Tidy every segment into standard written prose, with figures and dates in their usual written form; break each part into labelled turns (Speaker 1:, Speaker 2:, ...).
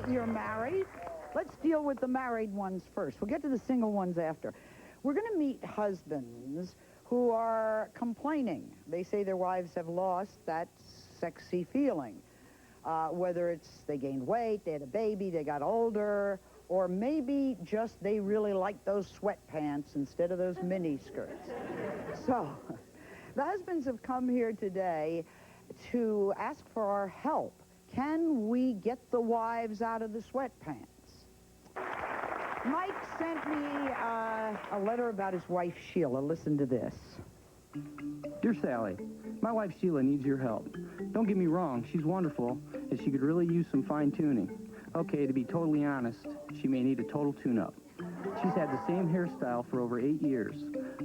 Speaker 1: you're married. Let's deal with the married ones first. We'll get to the single ones after. We're going to meet husbands who are complaining. They say their wives have lost that sexy feeling. Whether it's they gained weight, they had a baby, they got older, or maybe just they really like those sweatpants instead of those mini skirts. So, the husbands have come here today to ask for our help. Can we get the wives out of the sweatpants? Mike sent me a letter about his wife, Sheila. Listen to this.
Speaker 2: Dear Sally, my wife Sheila needs your help. Don't get me wrong, she's wonderful, and she could really use some fine-tuning. Okay, to be totally honest, she may need a total tune-up. She's had the same hairstyle for over 8 years.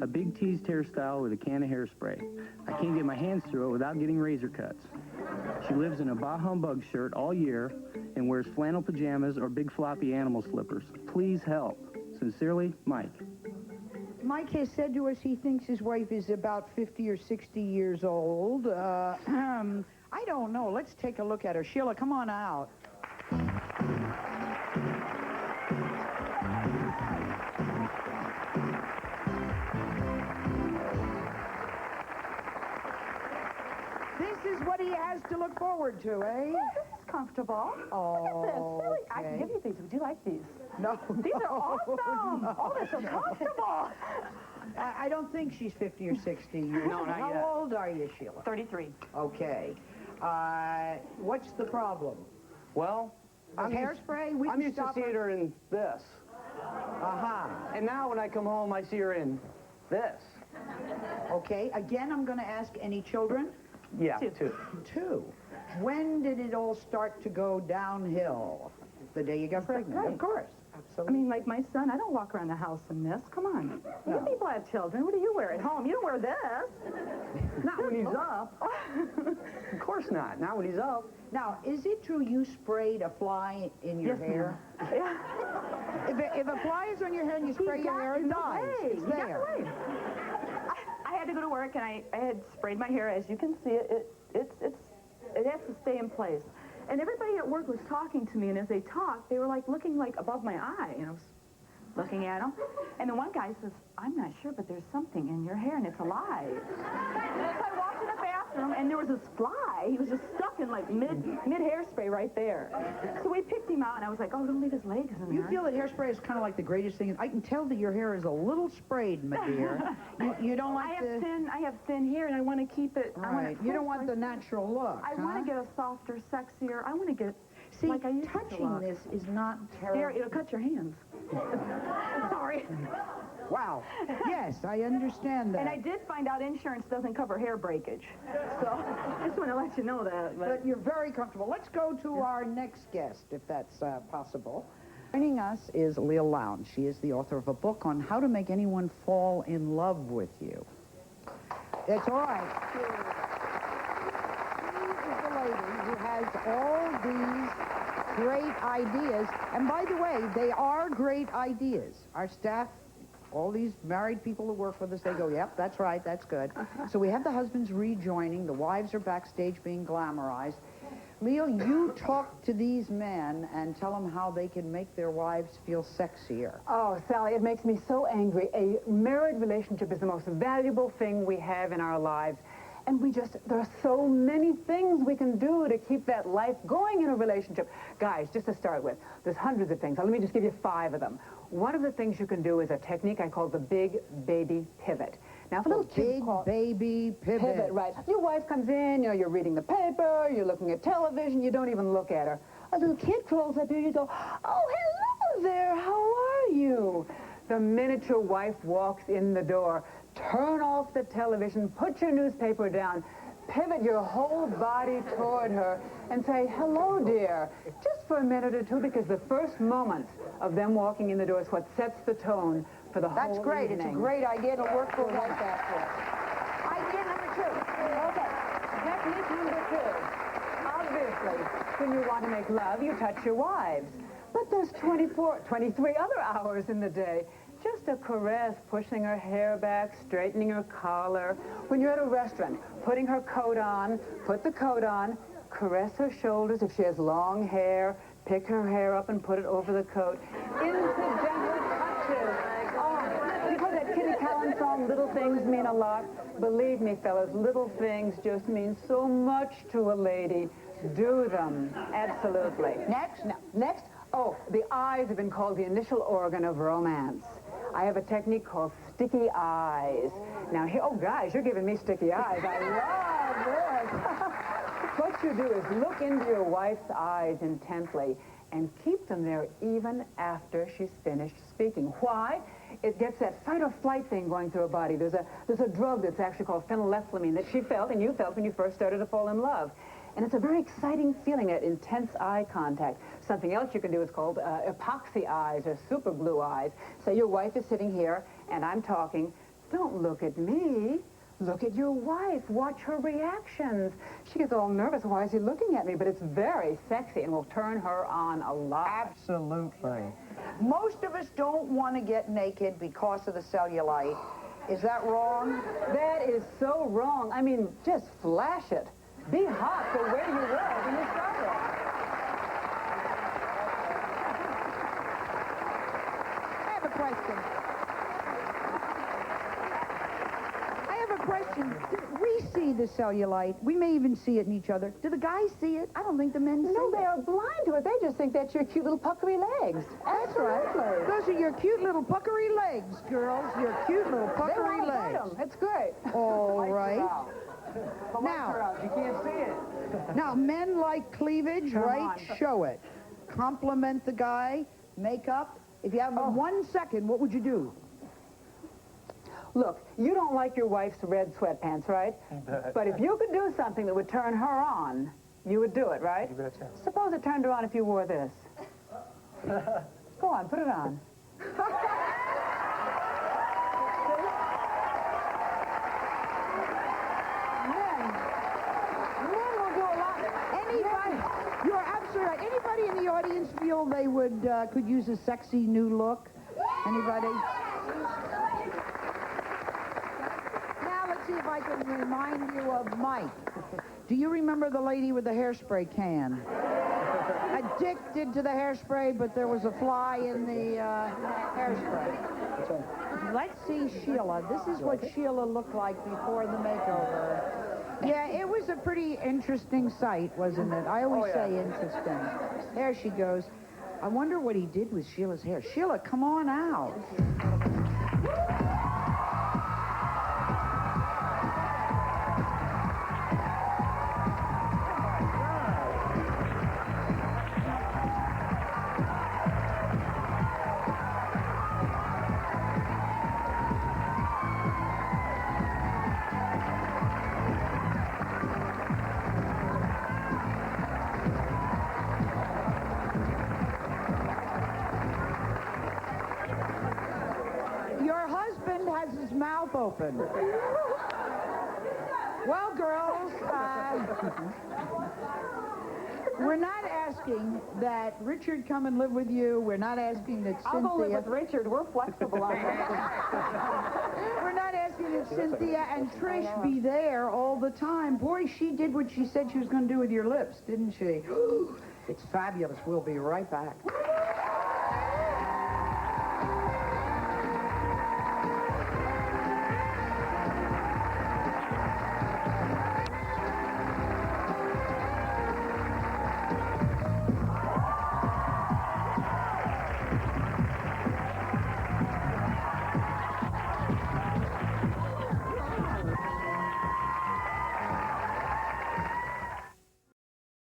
Speaker 2: A big teased hairstyle with a can of hairspray. I can't get my hands through it without getting razor cuts. She lives in a bah humbug shirt all year and wears flannel pajamas or big floppy animal slippers. Please help. Sincerely, Mike.
Speaker 1: Mike has said to us he thinks his wife is about 50 or 60 years old. I don't know. Let's take a look at her. Sheila, come on out. This is what he has to look forward to, eh?
Speaker 3: Yeah, this is comfortable.
Speaker 1: Oh,
Speaker 3: look at this. Really,
Speaker 1: okay.
Speaker 3: I can give you these. Would you like these?
Speaker 1: No.
Speaker 3: These are awesome.
Speaker 1: No.
Speaker 3: Oh, they're so comfortable.
Speaker 1: I don't think she's 50 or 60 years
Speaker 3: No,
Speaker 1: old.
Speaker 3: not
Speaker 1: How
Speaker 3: yet.
Speaker 1: old are you, Sheila?
Speaker 3: 33.
Speaker 1: Okay. What's the problem?
Speaker 2: Well,
Speaker 1: The hairspray? We
Speaker 2: I'm
Speaker 1: can
Speaker 2: used to
Speaker 1: stop
Speaker 2: seeing her in this.
Speaker 1: Aha.
Speaker 2: And now when I come home, I see her in this.
Speaker 1: Okay. Again, I'm going to ask, any children?
Speaker 2: Yeah,
Speaker 3: Two.
Speaker 1: Two. When did it all start to go downhill? The day you got pregnant,
Speaker 3: right.
Speaker 1: of course.
Speaker 3: I
Speaker 1: Absolutely.
Speaker 3: mean, like my son, I don't walk around the house in this. Come on.
Speaker 1: No.
Speaker 3: You people have children. What do you wear at home? You don't wear this.
Speaker 2: Not when he's up. Of course not. Not when he's up.
Speaker 1: Now, is it true you sprayed a fly in your
Speaker 3: Yes,
Speaker 1: hair?
Speaker 3: Yeah.
Speaker 1: If a fly is on your hair and you spray your hair, it dies. It's there.
Speaker 3: I had to go to work, and I had sprayed my hair. As you can see, it has to stay in place. And everybody at work was talking to me, and as they talked, they were like looking like above my eye, and I was looking at them. And then one guy says, "I'm not sure, but there's something in your hair, and it's alive." So I walked in the bathroom, and there was this fly. He was just stuck in like mid hairspray right there. So we picked him out, and I was like, "Oh, don't leave his legs in there."
Speaker 1: You feel that hairspray is kind of like the greatest thing. I can tell that your hair is a little sprayed, my dear. You don't like
Speaker 3: I have thin hair, and I want to keep it.
Speaker 1: Right. You don't want the natural look.
Speaker 3: I want to get a softer, sexier. I want to get.
Speaker 1: See,
Speaker 3: like I used to
Speaker 1: touching
Speaker 3: look.
Speaker 1: this is not
Speaker 3: There,
Speaker 1: terrible.
Speaker 3: it'll cut your hands. Sorry.
Speaker 1: Wow. Yes, I understand that.
Speaker 3: And I did find out insurance doesn't cover hair breakage. So I just want to let you know that.
Speaker 1: But you're very comfortable. Let's go to our next guest, if that's possible. Joining us is Leah Lowndes. She is the author of a book on how to make anyone fall in love with you. It's all right. She is the lady who has all these great ideas. And by the way, they are great ideas. Our staff, all these married people who work with us, they go, yep, that's right, that's good. So we have the husbands rejoining. The wives are backstage being glamorized. Leo, you talk to these men and tell them how they can make their wives feel sexier.
Speaker 4: Oh, Sally, it makes me so angry. A married relationship is the most valuable thing we have in our lives. And there are so many things we can do to keep that life going in a relationship. Guys, just to start with, there's hundreds of things. Let me just give you 5 of them. One of the things you can do is a technique I call the big baby pivot. Now, if a little kid
Speaker 1: Baby pivot.
Speaker 4: right. Your wife comes in, you're reading the paper, you're looking at television, you don't even look at her. A little kid crawls up here, you go, "Oh, hello there, how are you?" The minute your wife walks in the door, turn off the television, put your newspaper down, pivot your whole body toward her, and say, "Hello, dear," just for a minute or two, because the first moments of them walking in the door is what sets the tone for the whole
Speaker 1: That's great.
Speaker 4: evening.
Speaker 1: It's a great idea. It'll work for
Speaker 4: Like
Speaker 1: one.
Speaker 4: that for us. Idea number 2. Okay. Technique number 2. Obviously, when you want to make love, you touch your wives. But there's 23 other hours in the day. Just a caress, pushing her hair back, straightening her collar. When you're at a restaurant, putting her coat on, put the coat on, caress her shoulders if she has long hair, Pick her hair up and put it over the coat. Incidental touches. Oh, you know that Kitty Callan song, Little Things Mean a Lot? Believe me, fellas, little things just mean so much to a lady. Do them. Absolutely.
Speaker 1: Next?
Speaker 4: Next, oh, the eyes have been called the initial organ of romance. I have a technique called sticky eyes. Now, here, oh, guys, you're giving me sticky eyes. I love this. What you do is look into your wife's eyes intently and keep them there even after she's finished speaking. Why? It gets that fight or flight thing going through her body. There's a drug that's actually called phenylethylamine that she felt and you felt when you first started to fall in love. And it's a very exciting feeling, that intense eye contact. Something else you can do is called epoxy eyes or super glue eyes. Say your wife is sitting here and I'm talking. Don't look at me. Look at your wife. Watch her reactions. She gets all nervous. Why is he looking at me? But it's very sexy and will turn her on a lot.
Speaker 1: Absolutely. Most of us don't want to get naked because of the cellulite. Is that wrong?
Speaker 4: That is so wrong. I mean, just flash it. Be hot the way you were when you started.
Speaker 1: I have a question. We see the cellulite. We may even see it in each other. Do the guys see it? I don't think the men see it.
Speaker 4: No, they are blind to it. They just think that's your cute little puckery legs.
Speaker 1: That's right. Those are your cute little puckery legs, girls. Your cute little puckery legs.
Speaker 4: That's great.
Speaker 1: All right.
Speaker 4: Now, you can't see it.
Speaker 1: Now, men like cleavage,
Speaker 4: Come
Speaker 1: right?
Speaker 4: on.
Speaker 1: Show it. Compliment the guy. Makeup. If you have 1 second, what would you do?
Speaker 4: Look, you don't like your wife's red sweatpants, right? But if you could do something that would turn her on, you would do it, right?
Speaker 2: You betcha.
Speaker 4: Suppose it turned her on if you wore this. Go on, put it on. Men will do a lot.
Speaker 1: Anybody, you're absolutely right. Anybody in the audience feel they would could use a sexy new look? Anybody? Now let's see if I can remind you of Mike. Do you remember the lady with the hairspray can? Addicted to the hairspray, but there was a fly in the hairspray. Let's see Sheila. This is what Sheila looked like before the makeover. Yeah, it was a pretty interesting sight, wasn't it? I always say interesting. There she goes. I wonder what he did with Sheila's hair. Sheila, come on out. Your husband has his mouth open. Well, girls, we're not asking that Richard come and live with you. We're not asking that Cynthia...
Speaker 3: I'll go live with Richard. We're flexible on that.
Speaker 1: We're not asking that Cynthia and Trish be there all the time. Boy, she did what she said she was going to do with your lips, didn't she? It's fabulous. We'll be right back.